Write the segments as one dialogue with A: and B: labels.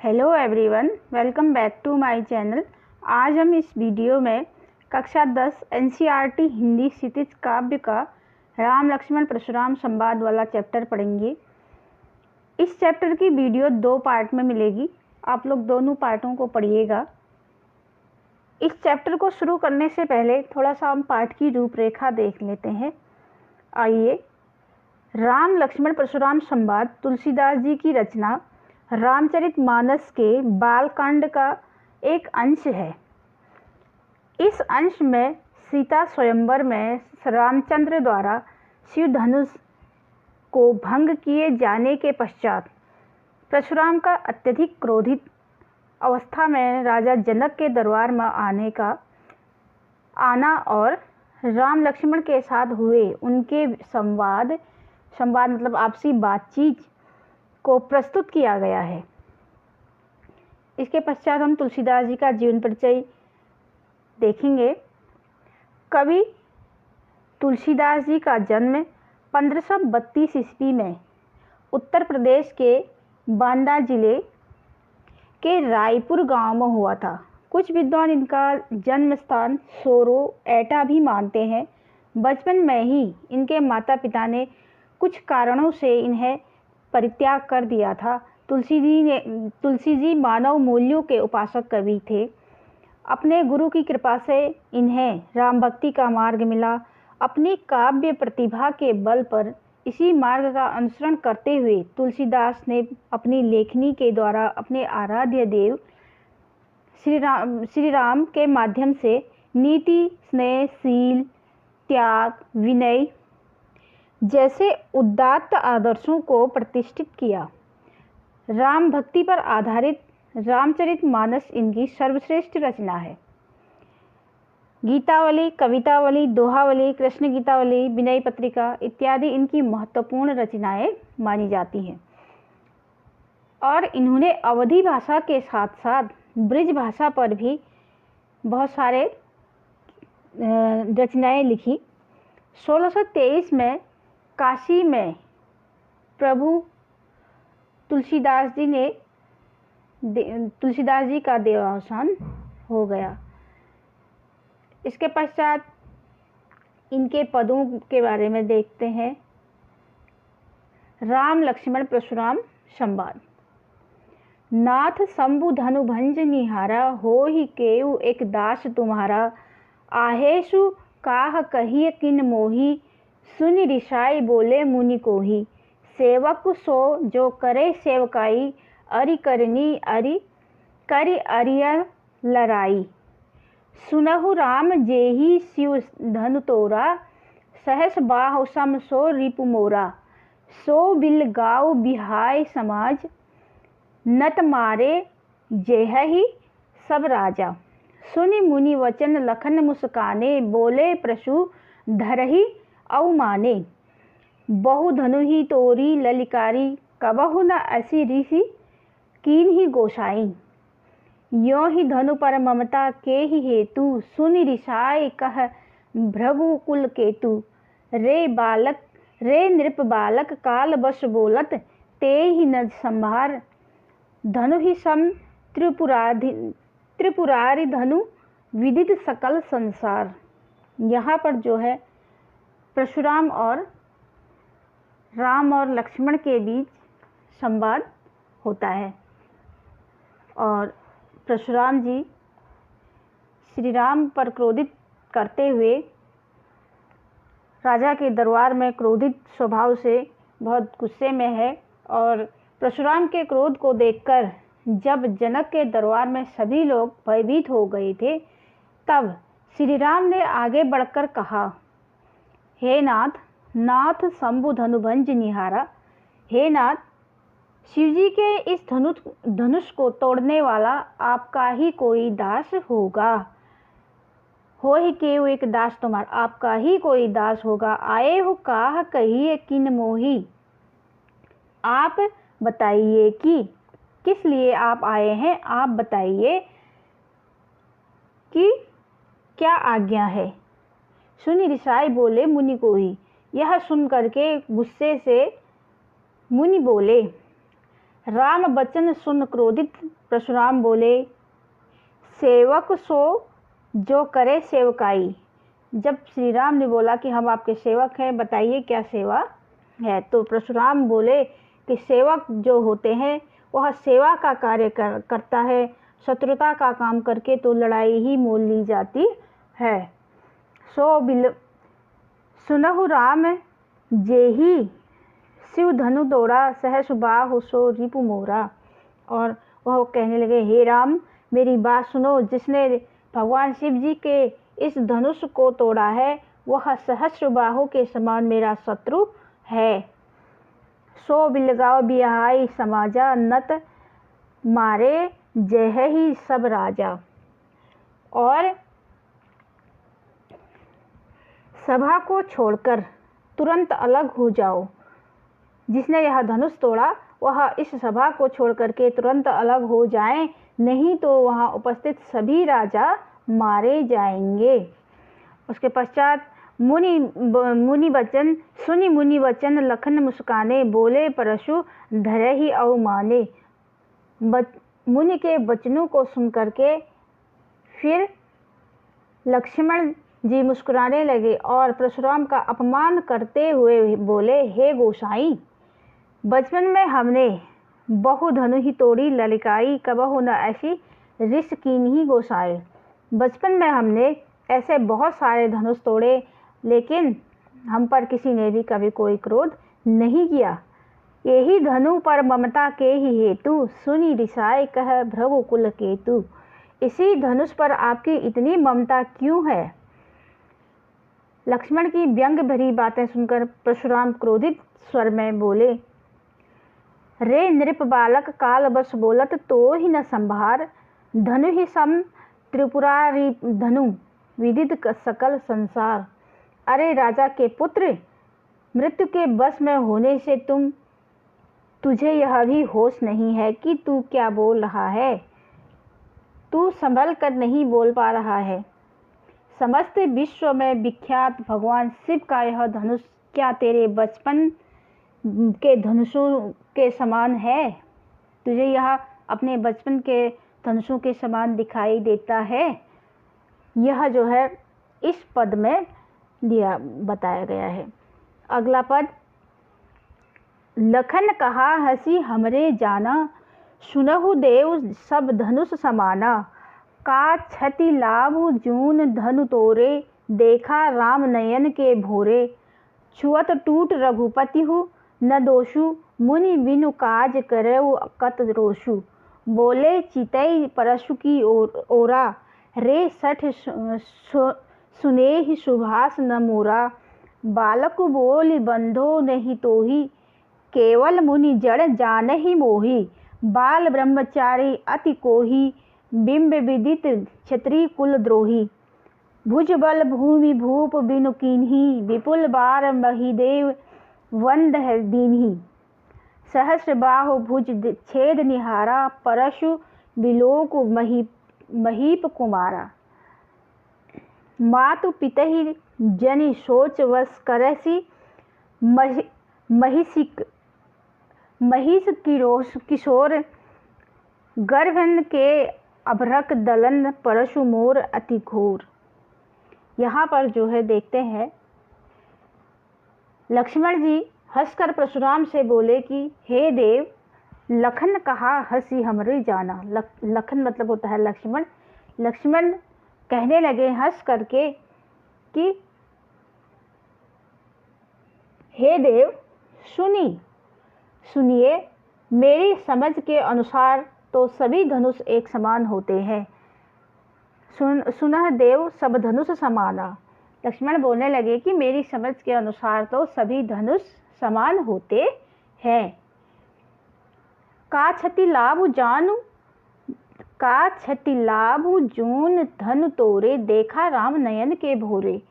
A: Hello everyone, welcome back to my channel. आज हम इस वीडियो में कक्षा 10 एनसीईआरटी हिंदी क्षितिज काव्य का राम लक्ष्मण परशुराम संवाद वाला चैप्टर पढ़ेंगे। इस चैप्टर की वीडियो 2 पार्ट में मिलेगी, आप लोग दोनों पार्टों को पढ़िएगा। इस चैप्टर को शुरू करने से पहले थोड़ा सा हम पाठ की रूपरेखा देख लेते हैं। आइए। राम लक्ष्मण परशुराम संवाद तुलसीदास जी की रचना रामचरितमानस के बालकांड का एक अंश है। इस अंश में सीता स्वयंवर में रामचंद्र द्वारा शिव धनुष को भंग किए जाने के पश्चात परशुराम का अत्यधिक क्रोधित अवस्था में राजा जनक के दरबार में आना और राम लक्ष्मण के साथ हुए उनके संवाद मतलब आपसी बातचीत को प्रस्तुत किया गया है। इसके पश्चात हम तुलसीदास जी का जीवन परिचय देखेंगे। कवि तुलसीदास जी का जन्म 1532 ईस्वी में उत्तर प्रदेश के बांदा जिले के रायपुर गांव में हुआ था। कुछ विद्वान इनका जन्म स्थान सोरो एटा भी मानते हैं। बचपन में ही इनके माता पिता ने कुछ कारणों से इन्हें परित्याग कर दिया था। तुलसी जी मानव मूल्यों के उपासक कवि थे। अपने गुरु की कृपा से इन्हें राम भक्ति का मार्ग मिला। अपनी काव्य प्रतिभा के बल पर इसी मार्ग का अनुसरण करते हुए तुलसीदास ने अपनी लेखनी के द्वारा अपने आराध्य देव श्री राम के माध्यम से नीति, स्नेह, शील, त्याग, विनय जैसे उदात्त आदर्शों को प्रतिष्ठित किया। राम भक्ति पर आधारित रामचरितमानस इनकी सर्वश्रेष्ठ रचना है। गीतावली, कवितावली, दोहावली, कृष्ण गीतावली, विनय पत्रिका इत्यादि इनकी महत्वपूर्ण रचनाएं मानी जाती हैं। और इन्होंने अवधी भाषा के साथ साथ ब्रज भाषा पर भी बहुत सारे रचनाएं लिखी। 1623 में काशी में प्रभु तुलसीदास जी का देहावसान हो गया। इसके पश्चात इनके पदों के बारे में देखते हैं। राम लक्ष्मण परशुराम संवाद। नाथ शंभु धनु भंज निहारा, हो ही केउ एक दास तुम्हारा। आहेसु काह कहिए किन मोही, सुनि रिसाई बोले मुनि कोही। सेवक सो जो करे सेवकाई, अरि करनी अरि करि अरिय लराई। सुनहु राम जेहि शिव धनु तोरा, सहस बाहु सम सो रिपु मोरा। सो बिल गाऊ बिहाय समाज, नत मारे जेहि सब राजा। सुनि मुनि वचन लखन मुस्काने, बोले प्रसु धरहि अवमाने। बहु धनु ही तोरी ललिकारी, कबहु न ऐसी ऋषि कीन ही गोसाई। यो ही धनु पर ममता के ही हेतु, सुनि रिसाय कह भृगु कुल केतु। रे नृप बालक काल बस बोलत, ते ही न संभार। धनु ही सम त्रिपुरारि धनु, विदित सकल संसार। यहाँ पर जो है परशुराम और राम और लक्ष्मण के बीच संवाद होता है और परशुराम जी श्री राम पर क्रोधित करते हुए राजा के दरबार में क्रोधित स्वभाव से बहुत गुस्से में है। और परशुराम के क्रोध को देखकर जब जनक के दरबार में सभी लोग भयभीत हो गए थे, तब श्री राम ने आगे बढ़कर कहा, हे नाथ शंभु धनुभंज निहारा। हे नाथ, शिवजी के इस धनुष को तोड़ने वाला आपका ही कोई दास होगा। हो ही केउ एक दास तुम्हारा, आपका ही कोई दास होगा। आए हो काह कहिए किन मोही, आप बताइए कि किस लिए आप आए हैं। आप बताइए कि क्या आज्ञा है। सुनि रिसाई बोले मुनि कोही। यह सुन करके गुस्से से मुनि बोले, राम बचन सुन क्रोधित परशुराम बोले, सेवक सो जो करे सेवकाई। जब श्री राम ने बोला कि हम आपके सेवक हैं, बताइए क्या सेवा है, तो परशुराम बोले कि सेवक जो होते हैं वह सेवा का कार्य करता है, शत्रुता का काम करके तो लड़ाई ही मोल ली जाती है। सुनहु राम जेहि शिव धनु तोड़ा, सहस बाहु सो रिपु मोरा। और वह कहने लगे, हे राम मेरी बात सुनो, जिसने भगवान शिव जी के इस धनुष को तोड़ा है वह सहस्र बाहु के समान मेरा शत्रु है। सो बिलगाओ बिहाई समाजा, नत मारे जय ही सब राजा। और सभा को छोड़कर तुरंत अलग हो जाओ। जिसने यह धनुष तोड़ा वह इस सभा को छोड़कर के तुरंत अलग हो जाएं, नहीं तो वहाँ उपस्थित सभी राजा मारे जाएंगे। उसके पश्चात मुनि वचन लखन मुस्काने, बोले परशु धरे ही अवमाने। मुनि के वचनों को सुन करके फिर लक्ष्मण जी मुस्कुराने लगे और परशुराम का अपमान करते हुए बोले, हे गोसाई, बचपन में हमने बहु धनु ही तोड़ी ललिकाई, कबहु न ऐसी रिस कीन्ही गोसाई। बचपन में हमने ऐसे बहुत सारे धनुष तोड़े, लेकिन हम पर किसी ने भी कभी कोई क्रोध नहीं किया। यही धनु पर ममता के ही हेतु, सुनी रिसाए कह भ्रगु कुल केतु। इसी धनुष पर आपकी इतनी ममता क्यों है? लक्ष्मण की व्यंग भरी बातें सुनकर परशुराम क्रोधित स्वर में बोले, रे नृप बालक काल बस बोलत तो ही न संभार, धनु ही सम त्रिपुरारी धनु विदित सकल संसार। अरे राजा के पुत्र, मृत्यु के बस में होने से तुझे यह भी होश नहीं है कि तू क्या बोल रहा है। तू संभल कर नहीं बोल पा रहा है। समस्त विश्व में विख्यात भगवान शिव का यह धनुष क्या तेरे बचपन के धनुषों के समान है? तुझे यह अपने बचपन के धनुषों के समान दिखाई देता है? यह जो है इस पद में बताया गया है। अगला पद, लखन कहा हसी हमरे जाना, सुनहु देव सब धनुष समाना। का क्षति लाभ जून धनु तोरे, देखा राम नयन के भोरे। छुअत टूट रघुपति हु न दोषु, मुनि बिनु काज करऊ कत रोषु। बोले चितई परशु की ओरा, रे सठ सुने ही सुभाष न मोरा। बालक बोली बंधो नहीं तोही, केवल मुनि जड़ जान ही मोही। बाल ब्रह्मचारी अति कोही, बिंब विदित क्षत्रिय कुल द्रोही। भुजबल भूमि भूप बिनु कीन्ही, विपुल बार महिदेव वंद है दीन्ही। सहस्र बाहु भुज छेद निहारा, परशु बिलोक महीप कुमारा। मातु पितहि जनि सोच वश करसी, महिष किशोर गर्भन के अभरक दलन, परशु मोर अति घोर। यहाँ पर जो है देखते हैं लक्ष्मण जी हंसकर परशुराम से बोले कि हे देव, लखन कहा हंसी हमरे जाना। लखन मतलब होता है लक्ष्मण। लक्ष्मण कहने लगे हंस करके कि हे देव सुनिए, मेरी समझ के अनुसार तो सभी धनुष एक समान होते हैं। सुनह देव सब धनुष समाना। लक्ष्मण बोलने लगे कि मेरी समझ के अनुसार तो सभी धनुष समान होते हैं। का क्षति लाभ जानू, का क्षति लाभ जून धनु तोरे, देखा राम नयन के भोरे।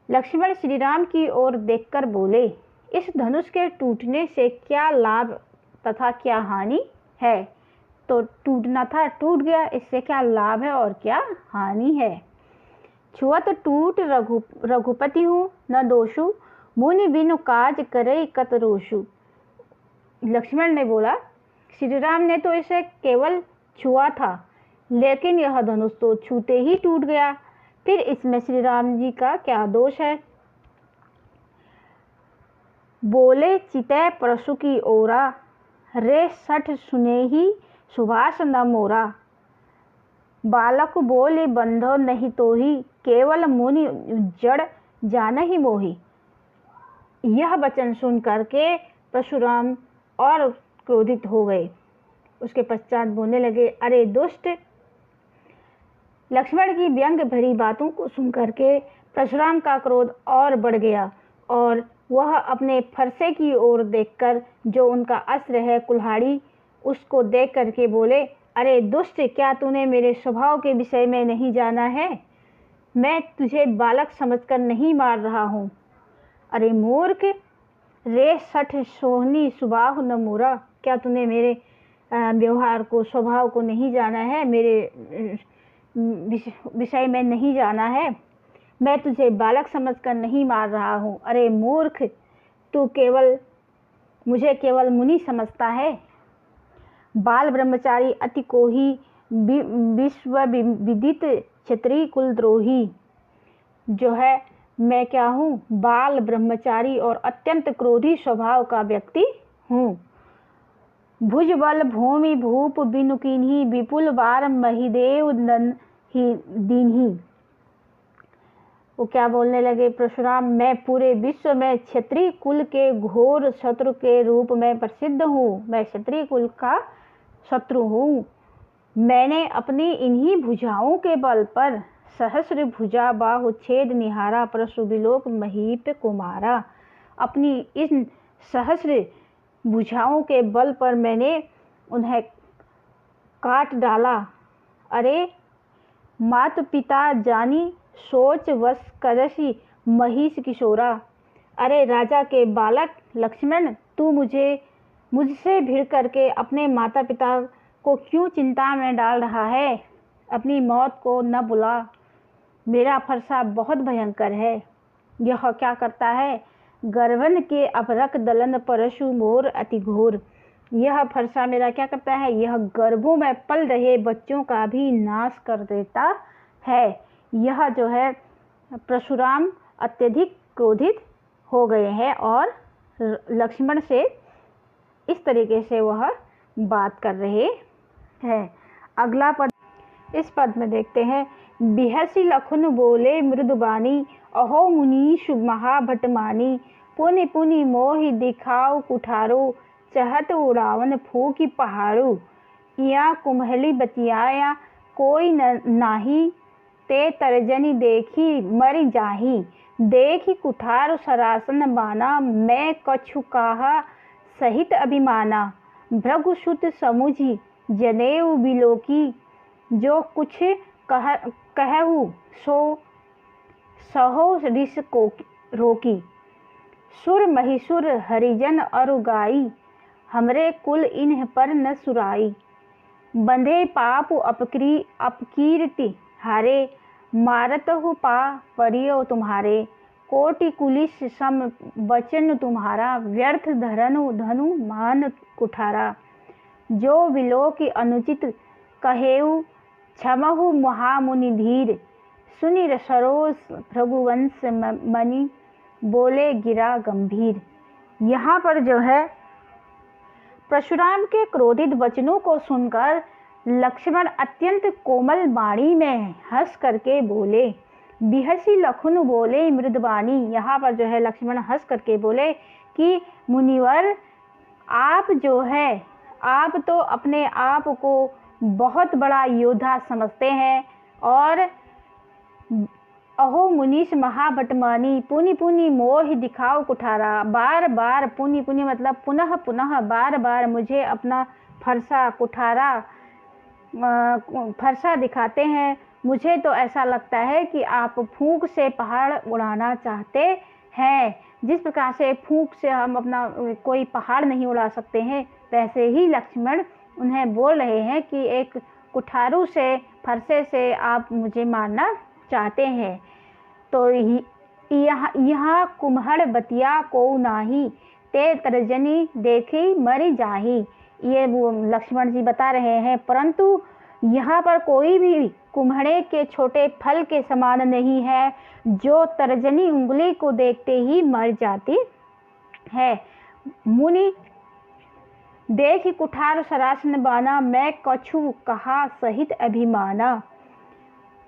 A: लक्ष्मण श्री राम की ओर देखकर बोले, इस धनुष के टूटने से क्या लाभ तथा क्या हानि है? तो टूटना था, टूट गया, इससे क्या लाभ है और क्या हानि है? छुअत टूट रघुपति हूँ न दोषु, मुनि बिनु काज करे कत रोषु। लक्ष्मण ने बोला श्री राम ने तो इसे केवल छुआ था, लेकिन यह धनुष तो छूते ही टूट गया। फिर इसमें श्री राम जी का क्या दोष है? बोले चितै परशु की ओरा, रे सठ सुने ही सुभाष न मोरा। बालक बोले बंधो नहीं तो ही, केवल मुनि जड़ जान ही मोही। यह वचन सुन करके परशुराम और क्रोधित हो गए। उसके पश्चात बोलने लगे, अरे दुष्ट। लक्ष्मण की व्यंग भरी बातों को सुनकर के परशुराम का क्रोध और बढ़ गया और वह अपने फरसे की ओर देखकर, जो उनका अस्त्र है कुल्हाड़ी, उसको देख करके बोले, अरे दुष्ट, क्या तूने मेरे स्वभाव के विषय में नहीं जाना है? मैं तुझे बालक समझकर नहीं मार रहा हूँ। अरे मूर्ख, रे सठ सोहनी सुबाहु न मोरा। क्या तूने मेरे व्यवहार को, स्वभाव को नहीं जाना है? मेरे विषय में नहीं जाना है? मैं तुझे बालक समझकर नहीं मार रहा हूँ। अरे मूर्ख, तू मुझे केवल मुनि समझता है। बाल ब्रह्मचारी अति कोही, विश्व विदित क्षत्रिय कुलद्रोही। जो है मैं क्या हूँ? बाल ब्रह्मचारी और अत्यंत क्रोधी स्वभाव का व्यक्ति हूँ। भुजबल भूमि भूप बिनु कीन्ही, विपुल बार महिदेव दीन्ही। वो क्या बोलने लगे परशुराम, मैं पूरे विश्व में क्षत्रिय कुल के घोर शत्रु के रूप में प्रसिद्ध हूँ। मैं क्षत्रिय कुल का शत्रु हूँ। मैंने अपनी इन्हीं भुजाओं के बल पर सहस्र भुजा बाहु छेद निहारा, परशु विलोक महीप कुमारा। अपनी इन सहस्र भुजाओं के बल पर मैंने उन्हें काट डाला। अरे मात पिता जानी सोच वश करसी महिष किशोरा। अरे राजा के बालक लक्ष्मण, तू मुझसे भिड़ करके अपने माता पिता को क्यों चिंता में डाल रहा है? अपनी मौत को न बुला। मेरा फरसा बहुत भयंकर है। यह क्या करता है? गर्वन के अपरक दलन परशु मोर अति घोर। यह फरसा मेरा क्या करता है? यह गर्भों में पल रहे बच्चों का भी नाश कर देता है। यह जो है परशुराम अत्यधिक क्रोधित हो गए हैं और लक्ष्मण से इस तरीके से वह बात कर रहे हैं। अगला पद, इस पद में देखते हैं, बिहसी लखुन बोले मृदुबानी, अहो मुनीश महाभटमानी। पुनि पुनि मोहि दिखाओ कुठारो, चहत उड़ावन फूकी पहाड़ो। या कुम्हली बतियाया कोई नाही, ते तरजनी देखी मरि जाही। देखी कुठार सरासन बाना, मैं कछु काहा सहित अभिमाना। भृगुसुत समुझी जनेऊ बिलोकी, जो कुछ कहू सो सहो ऋष को रोकी। सुर महिसुर हरिजन अरु गाई, हमरे कुल इन्ह पर न सुराई। बंधे पाप अपकीर्ति हारे, मारत हु पा परियो तुम्हारे। कोटि कुलिस सम वचन तुम्हारा, व्यर्थ धनु मान कुठारा। जो विलोक अनुचित कहेऊ, क्षमहु महामुनि धीर। सुनि सरोज भृगुवंश मणि, बोले गिरा गंभीर। यहाँ पर जो है परशुराम के क्रोधित वचनों को सुनकर लक्ष्मण अत्यंत कोमल वाणी में हंस करके बोले। बिहसी लखुन बोले मृदवानी। यहाँ पर जो है लक्ष्मण हंस करके बोले कि मुनिवर, आप जो है, आप तो अपने आप को बहुत बड़ा योद्धा समझते हैं और अहो मुनीश महाभटमानी, पुनि पुनि मोहि दिखाओ कुठारा। बार बार, पुनि पुनि मतलब पुनः पुनः, बार बार मुझे अपना फरसा कुठारा फरसा दिखाते हैं। मुझे तो ऐसा लगता है कि आप फूंक से पहाड़ उड़ाना चाहते हैं। जिस प्रकार से फूंक से हम अपना कोई पहाड़ नहीं उड़ा सकते हैं, वैसे ही लक्ष्मण उन्हें बोल रहे हैं कि एक कुठारू से, फरसे से आप मुझे मारना चाहते हैं। तो यहाँ कुम्हड़ बतिया को नाही, ते तरजनी देखी मरि जाही। ये वो लक्ष्मण जी बता रहे हैं। परंतु यहाँ पर कोई भी कुम्हड़े के छोटे फल के समान नहीं है जो तर्जनी उंगली को देखते ही मर जाती है। मुनि देख कुठार सरासन बाना, मैं कछु कहा सहित अभिमाना।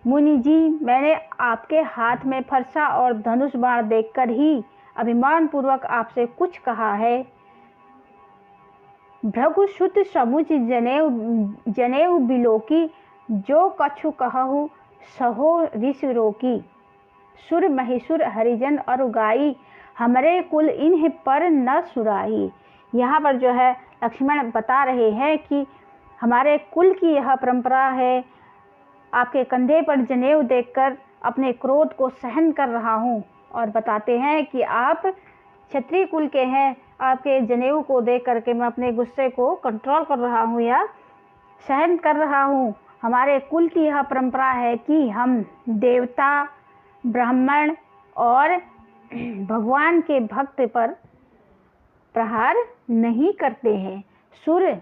A: मुनि जी, मैंने आपके हाथ में फरसा और धनुष बाण देखकर ही अभिमान पूर्वक आपसे कुछ कहा है। भृगुसुत समुझ जनेऊ बिलोकी, जो कछु कहु सहो ऋषि रोकी। सुर महिषुर हरिजन और गाई, हमरे कुल इन्हें पर न सुराही। यहाँ पर जो है लक्ष्मण बता रहे हैं कि हमारे कुल की यह परंपरा है, आपके कंधे पर जनेऊ देखकर अपने क्रोध को सहन कर रहा हूँ। और बताते हैं कि आप क्षत्रिय कुल के हैं, आपके जनेऊ को देख करके मैं अपने गुस्से को कंट्रोल कर रहा हूँ या सहन कर रहा हूँ। हमारे कुल की यह परंपरा है कि हम देवता, ब्राह्मण और भगवान के भक्त पर प्रहार नहीं करते हैं। सुर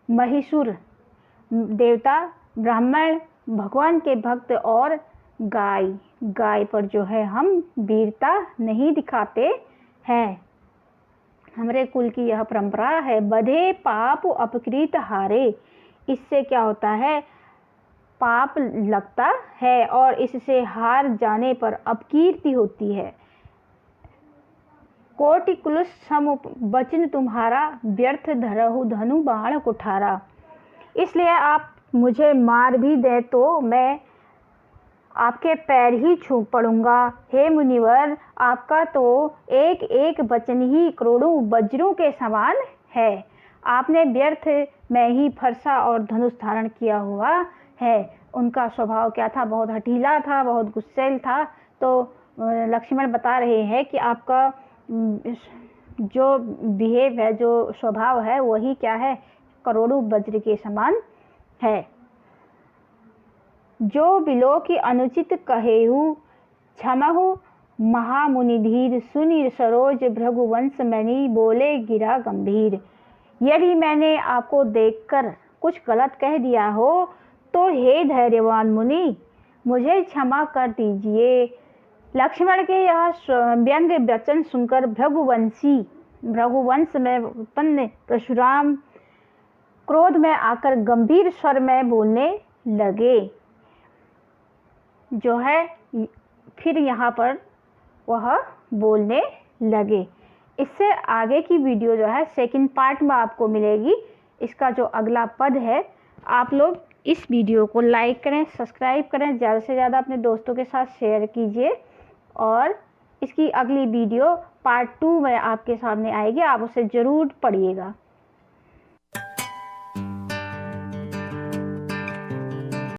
A: महिषुर, देवता, ब्राह्मण, भगवान के भक्त और गाय पर जो है हम वीरता नहीं दिखाते हैं। हमारे कुल की यह परंपरा है। बधे पाप अपकृत हारे, इससे क्या होता है, पाप लगता है और इससे हार जाने पर अपकीर्ति होती है। कोटि कुलुष सम वचन तुम्हारा, व्यर्थ धरहु धनु बाण कुठारा। इसलिए आप मुझे मार भी दे तो मैं आपके पैर ही छू पड़ूंगा। हे मुनिवर, आपका तो एक एक वचन ही करोड़ों वज्रों के समान है। आपने व्यर्थ में ही फरसा और धनुष धारण किया हुआ है। उनका स्वभाव क्या था, बहुत हठीला था, बहुत गुस्सैल था। तो लक्ष्मण बता रहे हैं कि आपका जो बिहेव है, जो स्वभाव है, वही क्या है, करोड़ों वज्र के समान है। जो बिलो की अनुचित कहेहु, क्षमहु महामुनिधीर। सुनि सरोज भृगुवंश मणि, बोले गिरा गंभीर। यदि मैंने आपको देखकर कुछ गलत कह दिया हो तो हे धैर्यवान मुनि, मुझे क्षमा कर दीजिए। लक्ष्मण के यह व्यंग्य वचन सुनकर भृगुवंश में उत्पन्न परशुराम क्रोध में आकर गंभीर स्वर में बोलने लगे। जो है फिर यहाँ पर वह बोलने लगे। इससे आगे की वीडियो जो है सेकंड पार्ट में आपको मिलेगी। इसका जो अगला पद है, आप लोग इस वीडियो को लाइक करें, सब्सक्राइब करें, ज़्यादा से ज़्यादा अपने दोस्तों के साथ शेयर कीजिए। और इसकी अगली वीडियो पार्ट 2 में आपके सामने आएगी, आप उसे ज़रूर पढ़िएगा।